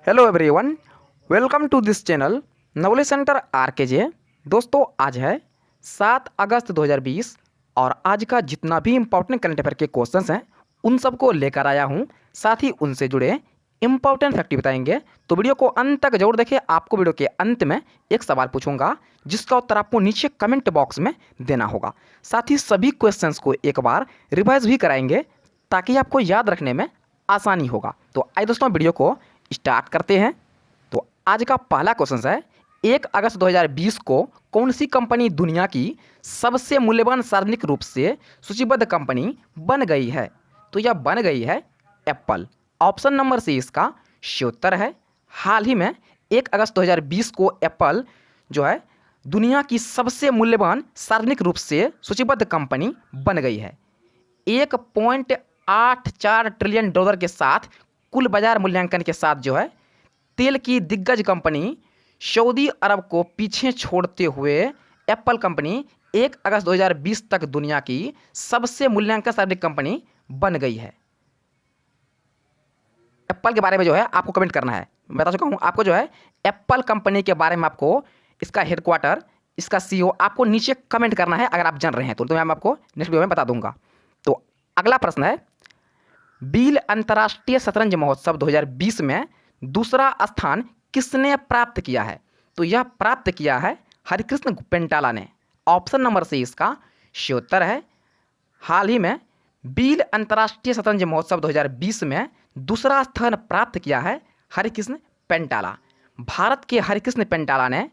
Hello everyone, welcome to this channel Navodaya centre RKJ. दोस्तों, आज है 7 अगस्त 2020 और आज का जितना भी इम्पोर्टेंट करंट अफेयर के क्वेश्चंस हैं उन सबको लेकर आया हूं। साथ ही उनसे जुड़े इम्पोर्टेंट फैक्ट बताएंगे, तो वीडियो को अंत तक जरूर देखें। आपको वीडियो के अंत में एक सवाल पूछूंगा जिसका उत्तर आपको नीचे कमेंट बॉक्स में देना होगा। साथ ही सभी क्वेश्चंस को एक बार रिवाइज भी कराएंगे ताकि आपको याद रखने में आसानी होगा। तो आइए दोस्तों, वीडियो को स्टार्ट करते हैं। तो आज का पहला क्वेश्चन है, 1 अगस्त 2020 को कौन सी कंपनी दुनिया की सबसे मूल्यवान सार्वजनिक रूप से सूचीबद्ध कंपनी बन गई है? तो यह बन गई है एप्पल। ऑप्शन नंबर सी इसका सही उत्तर है। हाल ही में 1 अगस्त 2020 को एप्पल जो है दुनिया की सबसे मूल्यवान सार्वजनिक रूप से सूचीबद्ध कंपनी बन गई है। 1.84 ट्रिलियन डॉलर के साथ कुल बाजार मूल्यांकन के साथ जो है तेल की दिग्गज कंपनी सऊदी अरब को पीछे छोड़ते हुए एप्पल कंपनी 1 अगस्त 2020 तक दुनिया की सबसे मूल्यांकन सार्वजनिक कंपनी बन गई है। एप्पल के बारे में जो है आपको कमेंट करना है। मैं बता चुका हूं आपको जो है एप्पल कंपनी के बारे में, आपको इसका हेडक्वार्टर, इसका सीईओ आपको नीचे कमेंट करना है। अगर आप जान रहे हैं तो मैं आपको नेक्स्ट वीडियो में बता दूंगा। तो अगला प्रश्न है, बील अंतर्राष्ट्रीय शतरंज महोत्सव 2020 में दूसरा स्थान किसने प्राप्त किया है? तो यह प्राप्त किया है हरिकृष्ण पेंटाला ने। ऑप्शन नंबर सी इसका सही उत्तर है। हाल ही में बील अंतर्राष्ट्रीय शतरंज महोत्सव 2020 में दूसरा स्थान प्राप्त किया है हरिकृष्ण पेंटाला। भारत के हरिकृष्ण पेंटाला ने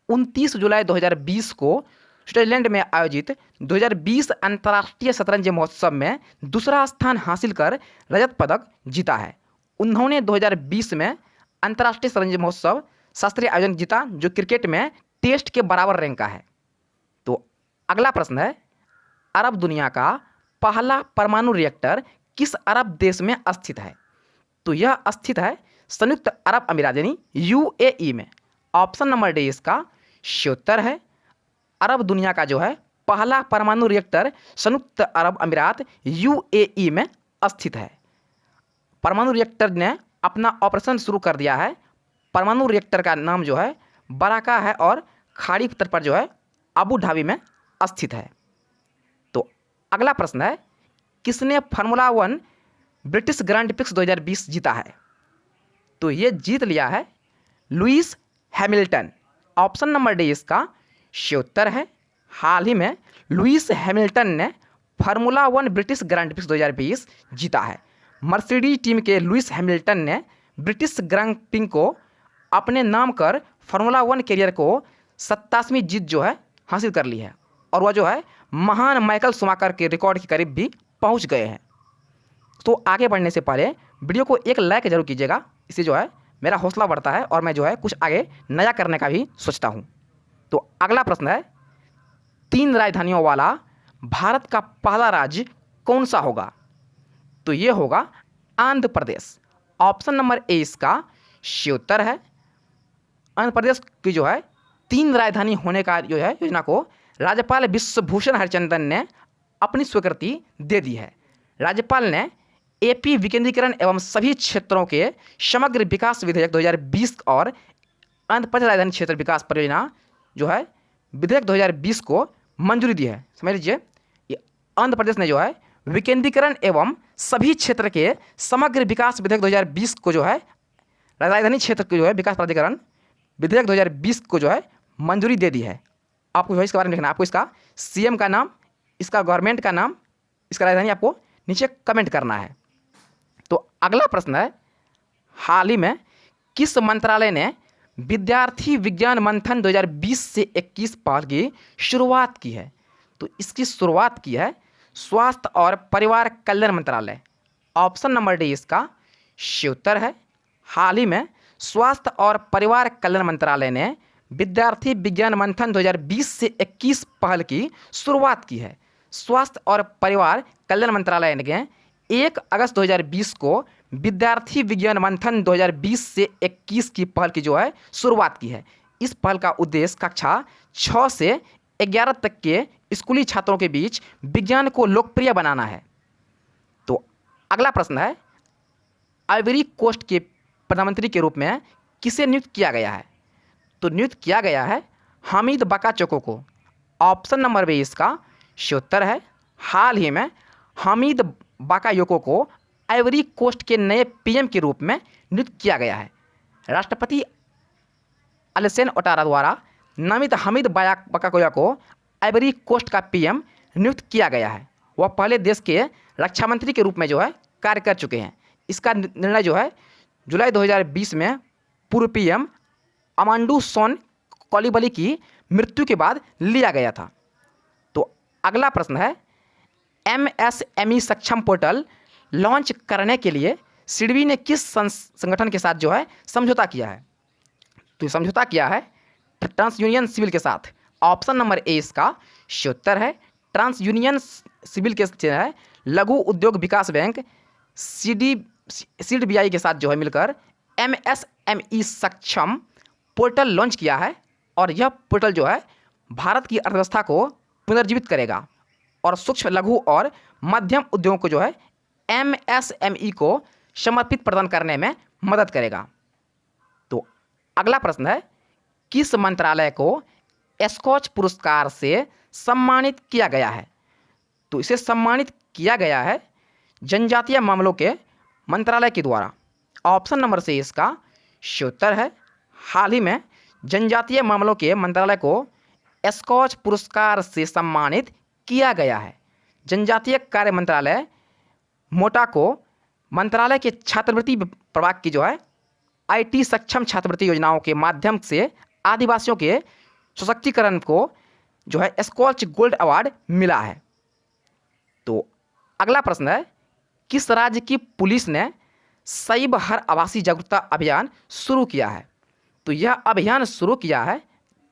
29 जुलाई 2020 को स्विट्जरलैंड में आयोजित 2020 अंतर्राष्ट्रीय शतरंज महोत्सव में दूसरा स्थान हासिल कर रजत पदक जीता है। उन्होंने 2020 में अंतर्राष्ट्रीय शतरंज महोत्सव शास्त्रीय आयोजन जीता, जो क्रिकेट में टेस्ट के बराबर रैंक का है। तो अगला प्रश्न है, अरब दुनिया का पहला परमाणु रिएक्टर किस अरब देश में स्थित है? तो यह स्थित है संयुक्त अरब अमीरात यानी यूएई में। ऑप्शन नंबर डी इसका सही उत्तर है। अरब दुनिया का जो है पहला परमाणु रिएक्टर संयुक्त अरब अमीरात यूएई में स्थित है। परमाणु रिएक्टर ने अपना ऑपरेशन शुरू कर दिया है। परमाणु रिएक्टर का नाम जो है बराका है और खाड़ी तट पर जो है अबू धाबी में स्थित है। तो अगला प्रश्न है, किसने फार्मूला 1 ब्रिटिश ग्रांड प्रिक्स 2020 जीता है? तो ये जीत लिया है Lewis Hamilton. Option number D इसका सही उत्तर है। हाल ही में लुइस हैमिल्टन ने फार्मूला 1 ब्रिटिश ग्रांड प्रिक्स 2020 जीता है। मर्सिडीज टीम के लुइस हैमिल्टन ने ब्रिटिश ग्रांड प्रिक्स को अपने नाम कर फार्मूला 1 कैरियर को 87वीं जीत जो है हासिल कर ली है और वह जो है महान माइकल शुमाकर के रिकॉर्ड के करीब भी पहुंच गए हैं। तो आगे बढ़ने से पहले वीडियो को एक लाइक जरूर कीजिएगा, इससे जो है मेरा हौसला बढ़ता है और मैं जो है कुछ आगे नया करने का भी सोचता हूं। तो अगला प्रश्न है, 3 राजधानियों वाला भारत का पहला राज्य कौन सा होगा? तो ये होगा Andhra Pradesh. Option number A इसका सही उत्तर है। आंध्र प्रदेश की जो है 3 राजधानी होने का जो है योजना को राज्यपाल विश्वभूषण हरिचंदन ने अपनी स्वीकृति दे दी है। राज्यपाल ने एपी विकेंद्रीकरण एवं सभी क्षेत्रों के समग्र विकास विधेयक 2020 और आंध्र प्रदेश राजधानी क्षेत्र विकास परियोजना जो है विधेयक 2020 को मंजूरी दी है। समझ लीजिए, ये आंध्र प्रदेश ने जो है विकेंद्रीकरण एवं सभी क्षेत्र के समग्र विकास विधेयक 2020 को जो है राजधानी क्षेत्र के जो है विकास प्राधिकरण विधेयक 2020 को जो है मंजूरी दे दी है। आपको जो है इसके बारे में लिखना है, आपको इसका सीएम का नाम, इसका गवर्नमेंट का नाम, इसका राजधानी आपको नीचे कमेंट करना है। तो अगला प्रश्न है, हाल ही में किस मंत्रालय ने विद्यार्थी विज्ञान मंथन 2020 से 21 पहल की शुरुआत की है? तो इसकी शुरुआत की है स्वास्थ्य और परिवार कल्याण मंत्रालय। ऑप्शन नंबर डी इसका सही उत्तर है। हाल ही में स्वास्थ्य और परिवार कल्याण मंत्रालय ने विद्यार्थी विज्ञान मंथन 2020 से 21 पहल की शुरुआत की है। स्वास्थ्य और परिवार कल्याण मंत्रालय ने 1 अगस्त 2020 को विद्यार्थी विज्ञान मंथन 2020 से 21 की पहल की जो है शुरुआत की है। इस पहल का उद्देश्य कक्षा 6 से 11 तक के स्कूली छात्रों के बीच विज्ञान को लोकप्रिय बनाना है। तो अगला प्रश्न है, आइवरी कोस्ट के प्रधानमंत्री के रूप में किसे नियुक्त किया गया है? तो नियुक्त किया गया है हामिद बकाचोको को। ऑप्शन नंबर बी इसका सही उत्तर है। हाल ही में हामिद बाकायोको को आइवरी कोस्ट के नए पीएम के रूप में नियुक्त किया गया है। राष्ट्रपति अलेसेन ओटारा द्वारा नामित हामिद बाकायोको को आइवरी कोस्ट का पीएम नियुक्त किया गया है। वह पहले देश के रक्षा मंत्री के रूप में जो है कार्य कर चुके हैं। इसका निर्णय जो है जुलाई 2020 में पूर्व पीएम अमांडू सोन कोलिबली की मृत्यु के बाद लिया गया था। तो अगला प्रश्न है, एमएसएमई सक्षम पोर्टल लॉन्च करने के लिए सिडबी ने किस संगठन के साथ जो है समझौता किया है? तो समझौता किया है ट्रांस यूनियन सिविल के साथ। ऑप्शन नंबर ए इसका सही उत्तर है। ट्रांस यूनियन सिविल के जो है लघु उद्योग विकास बैंक सीडबीआई के साथ जो है मिलकर एमएसएमई सक्षम पोर्टल लॉन्च किया है। और यह पोर्टल जो है भारत की अर्थव्यवस्था को पुनर्जीवित करेगा और सूक्ष्म लघु और मध्यम उद्योगों को जो है एमएसएमई को समर्पित प्रदान करने में मदद करेगा। तो अगला प्रश्न है, किस मंत्रालय को स्कॉच पुरस्कार से सम्मानित किया गया है? तो इसे सम्मानित किया गया है जनजातीय मामलों के मंत्रालय के द्वारा। ऑप्शन नंबर से इसका सही उत्तर है। हाल ही में जनजातीय मामलों के मंत्रालय को स्कॉच पुरस्कार से सम्मानित किया गया है। जनजातीय कार्य मंत्रालय मोटा को मंत्रालय के छात्रवृत्ति प्रभाग की जो है आईटी सक्षम छात्रवृत्ति योजनाओं के माध्यम से आदिवासियों के सशक्तिकरण को जो है स्कॉच गोल्ड अवार्ड मिला है। तो अगला प्रश्न है, किस राज्य की पुलिस ने सैब हर आवासीय जागरूकता अभियान शुरू किया है? तो यह अभियान शुरू किया है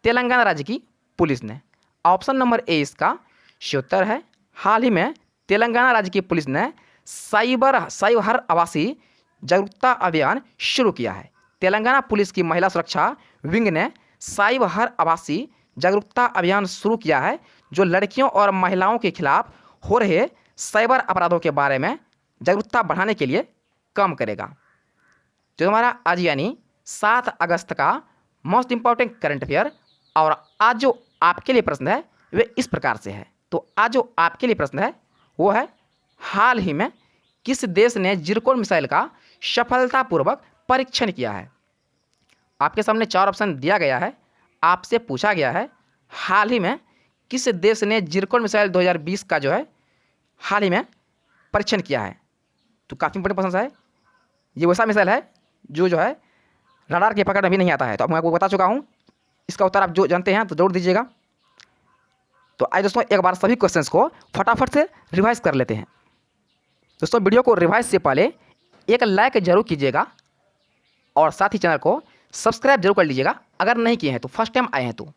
तेलंगाना राज्य की पुलिस ने। ऑप्शन नंबर ए इसका सही उत्तर है। हाल ही में तेलंगाना राज्य की पुलिस ने सैब हर आवासीय जागरूकता अभियान शुरू किया है। तेलंगाना पुलिस की महिला सुरक्षा विंग ने सैब हर आवासीय जागरूकता अभियान शुरू किया है, जो लड़कियों और महिलाओं के खिलाफ हो रहे साइबर अपराधों के बारे में जागरूकता बढ़ाने के लिए काम करेगा। जो हमारा आज यानी 7 अगस्त का मोस्ट इंपॉर्टेंट करंट अफेयर, और आज जो आपके लिए प्रश्न है वे इस प्रकार से है। तो आज जो आपके लिए प्रश्न है वो है, हाल ही में किस देश ने जिरकोन मिसाइल का सफलतापूर्वक परीक्षण किया है? आपके सामने 4 ऑप्शन दिया गया है। आपसे पूछा गया है हाल ही में किस देश ने जिरकोन मिसाइल 2020 का जो है हाल ही में परीक्षण किया है? तो काफ़ी इंपॉर्टेंट प्रश्न है। ये वैसा मिसाइल है जो है रडार के पकड़ में भी नहीं आता है। तो मैं आपको बता चुका हूँ, इसका उत्तर आप जो जानते हैं तो जरूर दीजिएगा। तो आइए दोस्तों एक बार सभी क्वेश्चंस को फटाफट से रिवाइज कर लेते हैं। दोस्तों वीडियो को रिवाइज से पहले एक लाइक जरूर कीजिएगा और साथ ही चैनल को सब्सक्राइब जरूर कर लीजिएगा अगर नहीं किए हैं तो, फर्स्ट टाइम आए हैं तो।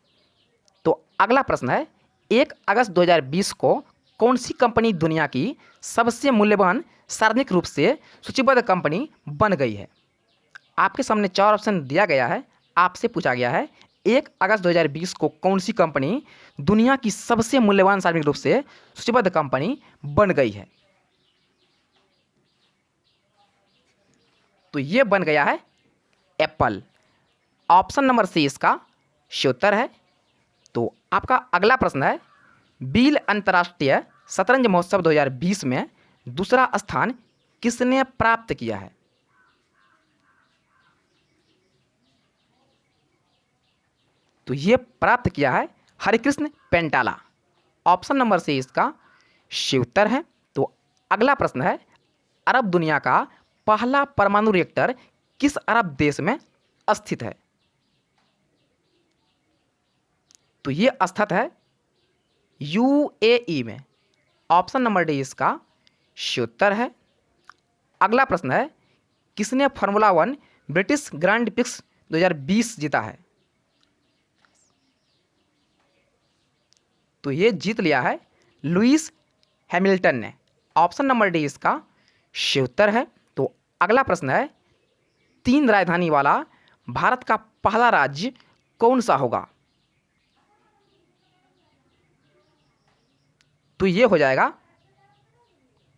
अगला प्रश्न है, 1 अगस्त 2020 को कौन सी कंपनी दुनिया की सबसे मूल्यवान सार्वजनिक रूप से सूचीबद्ध कंपनी बन गई है? आपके सामने 4 ऑप्शन दिया गया है। आपसे पूछा गया है 1 अगस्त 2020 को कौन सी कंपनी दुनिया की सबसे मूल्यवान सार्वजनिक रूप से सूचीबद्ध कंपनी बन गई है? तो ये बन गया है एप्पल। ऑप्शन नंबर सी इसका सही उत्तर है। तो आपका अगला प्रश्न है, बील अंतर्राष्ट्रीय शतरंज महोत्सव 2020 में दूसरा स्थान किसने प्राप्त किया है? तो ये प्राप्त किया है हरिकृष्ण पेंटाला। ऑप्शन नंबर से इसका सही उत्तर है। तो अगला प्रश्न है, अरब दुनिया का पहला परमाणु रिएक्टर किस अरब देश में स्थित है? तो ये स्थित है यूएई में। ऑप्शन नंबर डी इसका सही उत्तर है। अगला प्रश्न है, किसने फार्मूला 1 ब्रिटिश ग्रैंड प्रिक्स 2020 जीता है? तो ये जीत लिया है लुइस हैमिल्टन ने। ऑप्शन नंबर डी इसका सही उत्तर है। तो अगला प्रश्न है, 3 राजधानी वाला भारत का पहला राज्य कौन सा होगा? तो ये हो जाएगा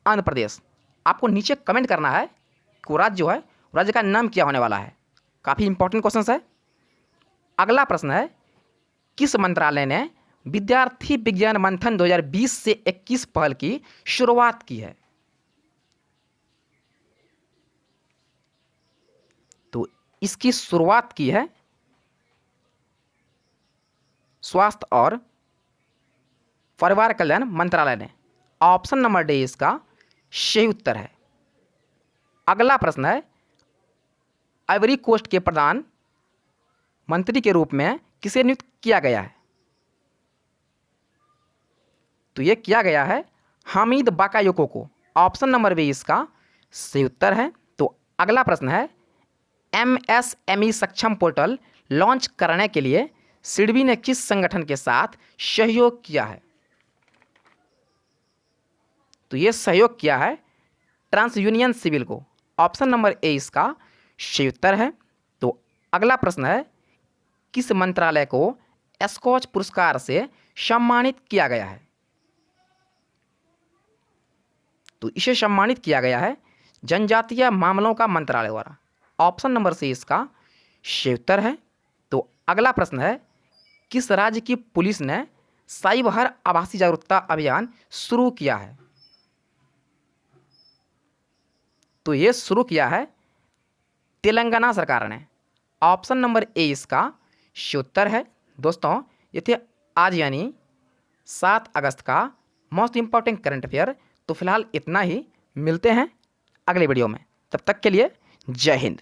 आंध्र प्रदेश। आपको नीचे कमेंट करना है कि वो राज्य जो है राज्य का नाम क्या होने वाला है? काफ़ी इंपॉर्टेंट क्वेश्चन है। अगला प्रश्न है, किस मंत्रालय ने विद्यार्थी विज्ञान मंथन 2020 से 21 पहल की शुरुआत की है? तो इसकी शुरुआत की है स्वास्थ्य और परिवार कल्याण मंत्रालय ने। ऑप्शन नंबर डी इसका सही उत्तर है। अगला प्रश्न है, आइवरी कोस्ट के प्रधान मंत्री के रूप में किसे नियुक्त किया गया है? तो यह किया गया है हामिद बाकायोको को। ऑप्शन नंबर बी इसका सही उत्तर है। तो अगला प्रश्न है, एमएसएमई सक्षम पोर्टल लॉन्च करने के लिए सिडबी ने किस संगठन के साथ सहयोग किया है? तो यह सहयोग किया है ट्रांस यूनियन सिविल को। ऑप्शन नंबर ए इसका सही उत्तर है। तो अगला प्रश्न है, किस मंत्रालय को स्कॉच पुरस्कार से सम्मानित किया गया है? तो इसे सम्मानित किया गया है जनजातीय मामलों का मंत्रालय द्वारा। ऑप्शन नंबर सी इसका सही उत्तर है। तो अगला प्रश्न है, किस राज्य की पुलिस ने साइबर आभासी जागरूकता अभियान शुरू किया है? तो यह शुरू किया है तेलंगाना सरकार ने। ऑप्शन नंबर ए इसका सही उत्तर है। दोस्तों, ये थे आज यानी 7 अगस्त का मोस्ट इंपॉर्टेंट करंट अफेयर। तो फिलहाल इतना ही, मिलते हैं अगले वीडियो में। तब तक के लिए जय हिंद।